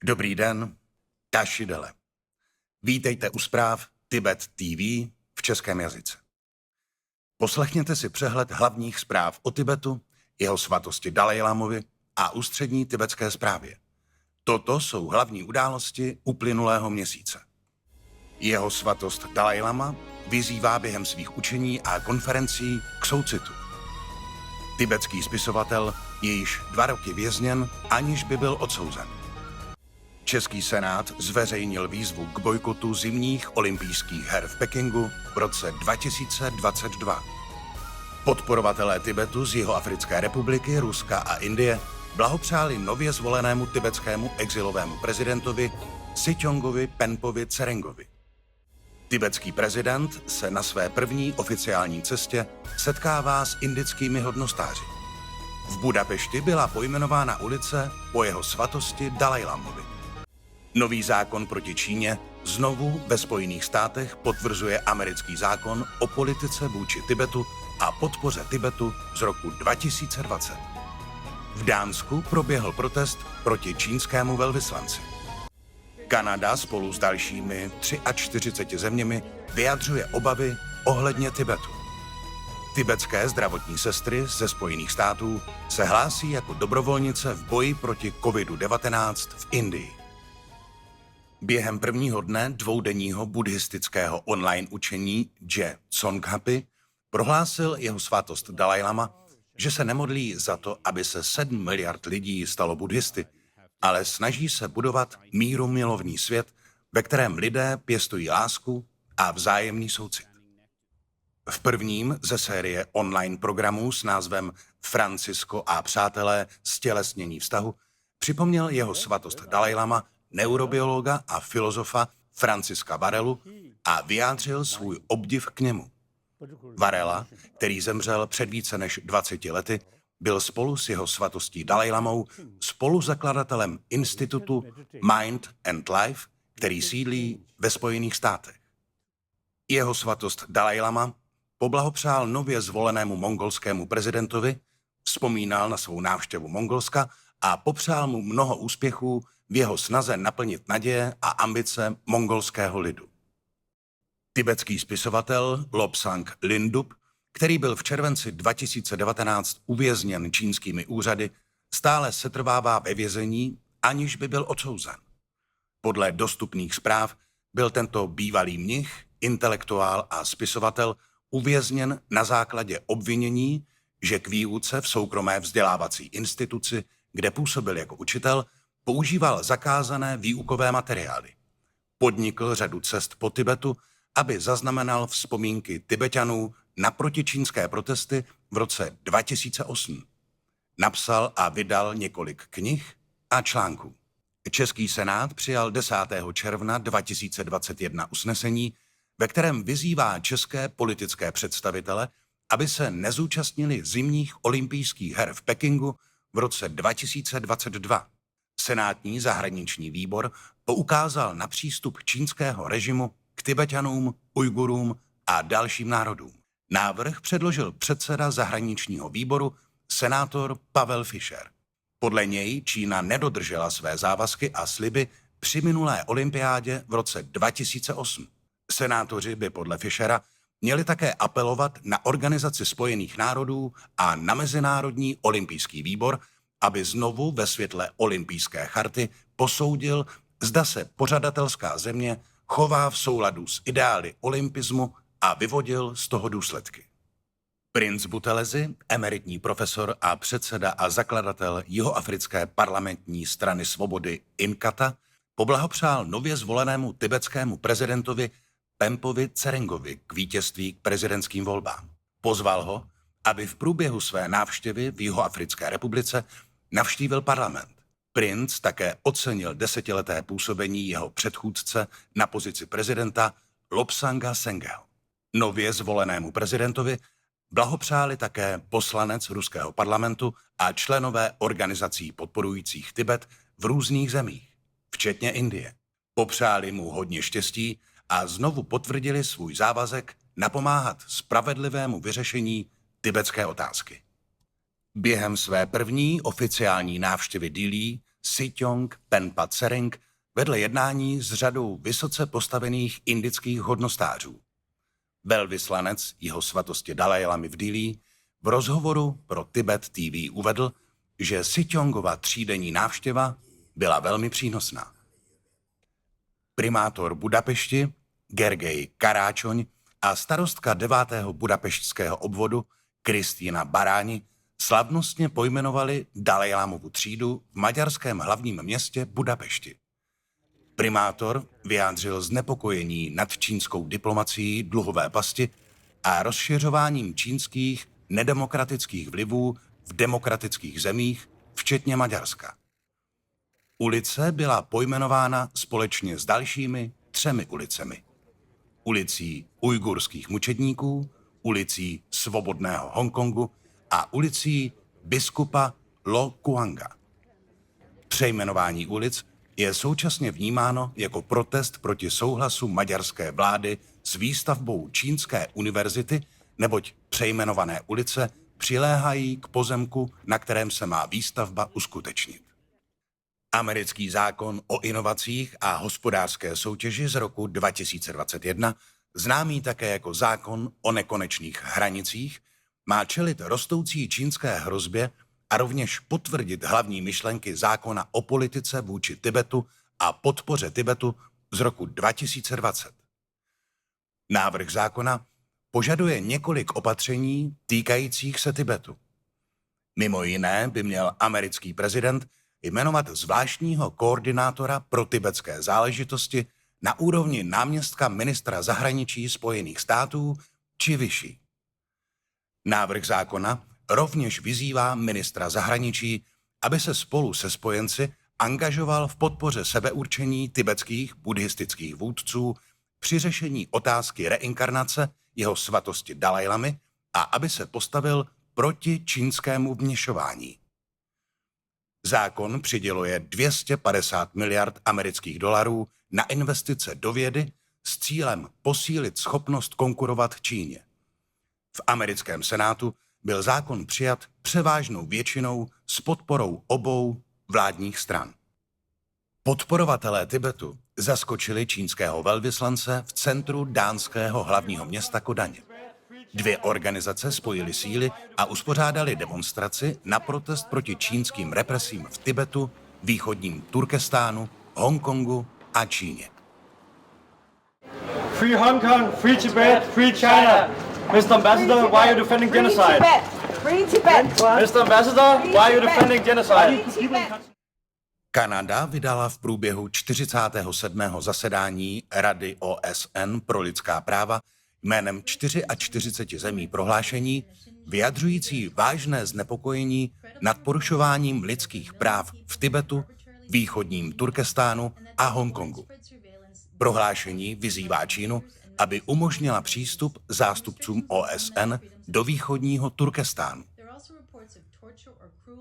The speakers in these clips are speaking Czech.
Dobrý den, Taši Dele. Vítejte u zpráv Tibet TV v českém jazyce. Poslechněte si přehled hlavních zpráv o Tibetu, jeho svatosti Dalajlámovi a ústřední tibetské správě. Toto jsou hlavní události uplynulého měsíce. Jeho svatost Dalajlama vyzývá během svých učení a konferencí k soucitu. Tibetský spisovatel je již 2 roky vězněn, aniž by byl odsouzen. Český senát zveřejnil výzvu k bojkotu zimních olympijských her v Pekingu v roce 2022. Podporovatelé Tibetu z Jihoafrické republiky, Ruska a Indie blahopřáli nově zvolenému tibetskému exilovému prezidentovi Siťongovi Penpovi Tserengovi. Tibetský prezident se na své první oficiální cestě setkává s indickými hodnostáři. V Budapešti byla pojmenována ulice po jeho svatosti Dalajlamovi. Nový zákon proti Číně znovu ve Spojených státech potvrzuje americký zákon o politice vůči Tibetu a podpoře Tibetu z roku 2020. V Dánsku proběhl protest proti čínskému velvyslanci. Kanada spolu s dalšími 43 zeměmi vyjadřuje obavy ohledně Tibetu. Tibetské zdravotní sestry ze Spojených států se hlásí jako dobrovolnice v boji proti COVID-19 v Indii. Během prvního dne dvoudenního buddhistického online učení Je Tsongkhapi prohlásil jeho svatost Dalajlama, že se nemodlí za to, aby se 7 miliard lidí stalo buddhisty, ale snaží se budovat mírumilovný svět, ve kterém lidé pěstují lásku a vzájemný soucit. V prvním ze série online programů s názvem Francisco a přátelé stělesnění vztahu připomněl jeho svatost Dalajlama neurobiologa a filozofa Franciska Varelu a vyjádřil svůj obdiv k němu. Varela, který zemřel před více než 20 lety, byl spolu s jeho svatostí Dalajlamou spoluzakladatelem institutu Mind and Life, který sídlí ve Spojených státech. Jeho svatost Dalajlama poblahopřál nově zvolenému mongolskému prezidentovi, vzpomínal na svou návštěvu Mongolska a popřál mu mnoho úspěchů v jeho snaze naplnit naděje a ambice mongolského lidu. Tibetský spisovatel Lobsang Lindup, který byl v červenci 2019 uvězněn čínskými úřady, stále setrvává ve vězení, aniž by byl odsouzen. Podle dostupných zpráv byl tento bývalý mnich, intelektuál a spisovatel uvězněn na základě obvinění, že k výuce v soukromé vzdělávací instituci, kde působil jako učitel, používal zakázané výukové materiály. Podnikl řadu cest po Tibetu, aby zaznamenal vzpomínky Tibeťanů na protičínské protesty v roce 2008. Napsal a vydal několik knih a článků. Český senát přijal 10. června 2021 usnesení, ve kterém vyzývá české politické představitele, aby se nezúčastnili zimních olympijských her v Pekingu v roce 2022. Senátní zahraniční výbor poukázal na přístup čínského režimu k Tibeťanům, Ujgurům a dalším národům. Návrh předložil předseda zahraničního výboru senátor Pavel Fischer. Podle něj Čína nedodržela své závazky a sliby při minulé olympiádě v roce 2008. Senátoři by podle Fischera měli také apelovat na Organizaci spojených národů a na Mezinárodní olympijský výbor, aby znovu ve světle olympijské charty posoudil, zda se pořadatelská země chová v souladu s ideály olympismu a vyvodil z toho důsledky. Princ Buthelezi, emeritní profesor a předseda a zakladatel Jihoafrické parlamentní strany svobody Inkatha, poblahopřál nově zvolenému tibetskému prezidentovi Penpovi Tserengovi k vítězství k prezidentským volbám. Pozval ho, aby v průběhu své návštěvy v Jihoafrické republice navštívil parlament. Princ také ocenil 10leté působení jeho předchůdce na pozici prezidenta Lobsanga Sengeho. Nově zvolenému prezidentovi blahopřáli také poslanec ruského parlamentu a členové organizací podporujících Tibet v různých zemích, včetně Indie. Popřáli mu hodně štěstí a znovu potvrdili svůj závazek napomáhat spravedlivému vyřešení tibetské otázky. Během své první oficiální návštěvy Dillí Sitjong Penpa Tsering vedle jednání s řadou vysoce postavených indických hodnostářů. Velvyslanec jeho svatosti Dalajlamy v Dillí v rozhovoru pro Tibet TV uvedl, že Sitjongova třídenní návštěva byla velmi přínosná. Primátor Budapešti Gergely Karáčoň a starostka 9. budapeštského obvodu Kristýna Baráni slavnostně pojmenovali Dalajlamovu třídu v maďarském hlavním městě Budapešti. Primátor vyjádřil znepokojení nad čínskou diplomacií dluhové pasti a rozšiřováním čínských nedemokratických vlivů v demokratických zemích, včetně Maďarska. Ulice byla pojmenována společně s dalšími 3 ulicemi. Ulicí ujgurských mučedníků, ulicí svobodného Hongkongu a ulicí biskupa Lo Kuanga. Přejmenování ulic je současně vnímáno jako protest proti souhlasu maďarské vlády s výstavbou Čínské univerzity, neboť přejmenované ulice přiléhají k pozemku, na kterém se má výstavba uskutečnit. Americký zákon o inovacích a hospodářské soutěži z roku 2021, známý také jako zákon o nekonečných hranicích, má čelit rostoucí čínské hrozbě a rovněž potvrdit hlavní myšlenky zákona o politice vůči Tibetu a podpoře Tibetu z roku 2020. Návrh zákona požaduje několik opatření týkajících se Tibetu. Mimo jiné by měl americký prezident jmenovat zvláštního koordinátora pro tibetské záležitosti na úrovni náměstka ministra zahraničí Spojených států či vyšší. Návrh zákona rovněž vyzývá ministra zahraničí, aby se spolu se spojenci angažoval v podpoře sebeurčení tibetských buddhistických vůdců při řešení otázky reinkarnace jeho svatosti Dalajlamy a aby se postavil proti čínskému vměšování. Zákon přiděluje 250 miliard amerických dolarů na investice do vědy s cílem posílit schopnost konkurovat Číně. V americkém senátu byl zákon přijat převážnou většinou s podporou obou vládních stran. Podporovatelé Tibetu zaskočili čínského velvyslance v centru dánského hlavního města Kodaně. 2 organizace spojily síly a uspořádali demonstraci na protest proti čínským represím v Tibetu, východním Turkestánu, Hongkongu a Číně. Free Hong Kong, free Tibet, free China. Mr. Ambassador, why are you defending genocide? Free Tibet! Mr. Ambassador, why are you defending genocide? Kanada vydala v průběhu 47. zasedání Rady OSN pro lidská práva jménem 44 zemí prohlášení, vyjadřující vážné znepokojení nad porušováním lidských práv v Tibetu, východním Turkestánu a Hongkongu. Prohlášení vyzývá Čínu, aby umožnila přístup zástupcům OSN do východního Turkestánu.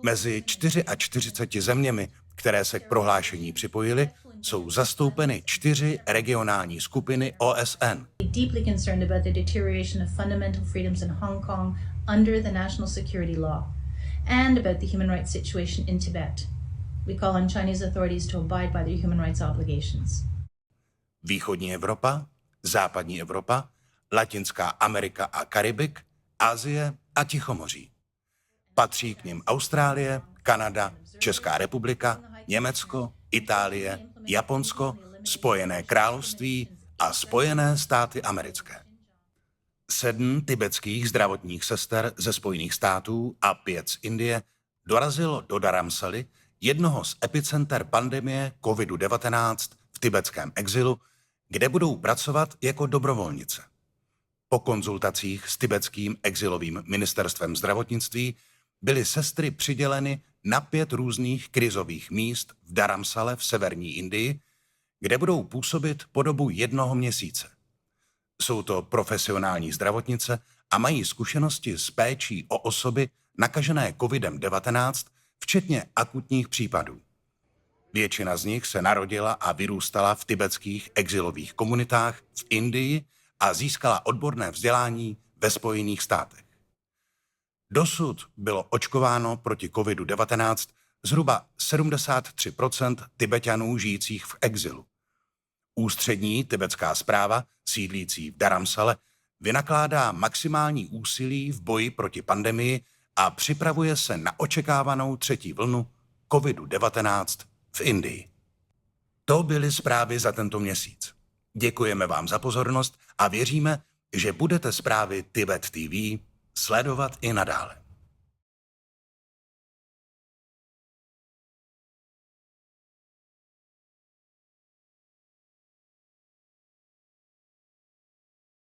Mezi 44 zeměmi, které se k prohlášení připojily, jsou zastoupeny 4 regionální skupiny OSN. Deeply concerned about the deterioration of fundamental freedoms in Hong Kong under the national security law and about the human rights situation in Tibet. We call on Chinese authorities to abide by their human rights obligations. Východní Evropa, západní Evropa, Latinská Amerika a Karibik, Asie a Tichomoří. Patří k nim Austrálie, Kanada, Česká republika, Německo, Itálie, Japonsko, Spojené království a Spojené státy americké. 7 tibetských zdravotních sester ze Spojených států a 5 z Indie dorazilo do Dharamsaly, jednoho z epicenter pandemie COVID-19 v tibetském exilu, kde budou pracovat jako dobrovolnice. Po konzultacích s tibetským exilovým ministerstvem zdravotnictví byly sestry přiděleny na 5 různých krizových míst v Dharamsale v severní Indii, kde budou působit po dobu 1 měsíce. Jsou to profesionální zdravotnice a mají zkušenosti s péčí o osoby nakažené COVID-19, včetně akutních případů. Většina z nich se narodila a vyrůstala v tibetských exilových komunitách v Indii a získala odborné vzdělání ve Spojených státech. Dosud bylo očkováno proti COVID-19 zhruba 73% Tibeťanů žijících v exilu. Ústřední tibetská správa, sídlící v Dharamsale, vynakládá maximální úsilí v boji proti pandemii a připravuje se na očekávanou třetí vlnu COVID-19 v Indii. To byly zprávy za tento měsíc. Děkujeme vám za pozornost a věříme, že budete zprávy Tibet TV sledovat i nadále.